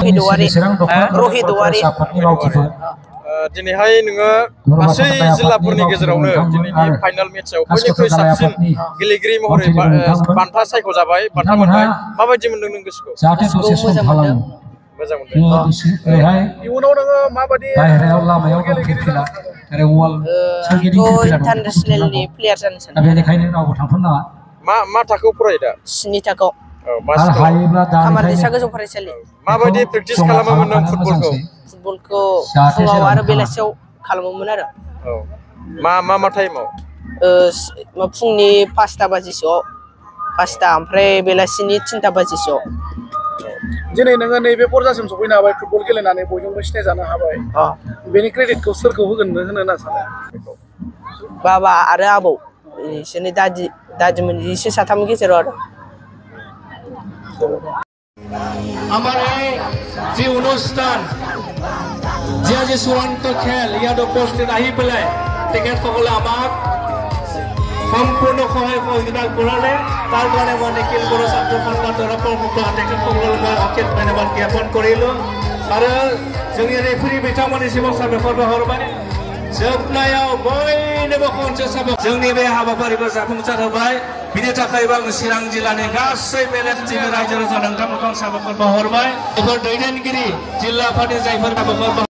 Rohit Dewari Rohit Dewari दिनैहाय नोङो गासै जिल्लाफोरनि गेजेरावनो दिनैनि फाइनाल मेचआव बयनिख्रुइ साबसिन गेलेगिरि महरै बान्था सायख'जाबाय बान्था मोनबाय माबायदि मोनदों नों गोसोखौ मोजां मोनदों इयुनाव नोङो माबायदि इन्टारनेसनेलनि प्लेयार जानो सानदों मा थाखोआव फरायो दा 7 थाखोआव खामारदैसा गोजौ फरायसालि माबायदि प्रेक्टिस खालामोमोन नों फुटबलखौ फुङाव आरो बेलासियाव खालामोमोन आरो मा टाइमाव फुंनि 5टा बाजिसोआव 5टा ओमफ्राय बेलासिनि 3टा बाजिसोआव दिनै नोङो नैबे पर्जासिम सफैनो हाबाय फुटबल गेलेनानै बयजोंबो सिनायजानो हाबाय बेनि क्रेडिटखौ सोरखौ होनो होनना सानो बाबा आरो आबौ बिसोरनि दादिमोन इसोर साथामनि गेजेराव आरो हमारे जी अनुष्ठान जी चूड़ाন্ত खेल ইয়াত উপস্থিত আহি পেলাই তেখেতসকলে আমাক সম্পূৰ্ণ সহায় সহযোগিতা কৰালে তাৰ কাৰণে মই নিখিল বড়ো ছাত্ৰ সন্থাৰ তৰফৰ পৰা তেখেতসকলক মই অশেষ ধন্যবাদ জ্ঞাপন কৰিলোঁ আৰু जोंनि रेफारि बिथांमोननिसिम साबायखर बावहरबाय जोबनायाव बयनोबो खनसे साबायखर जोंनि बे हाबाफारिखौ जाफुंसार होबाय बिनि थाखायबो आं चिरां जिल्लानि गासै मेलेमजिबि रायजो राजा नोंथांमोनखौ साबायखर बावहरबाय बेफोर दैदेनगिरि जिल्लाफोरनि जायफोर हाबाफारि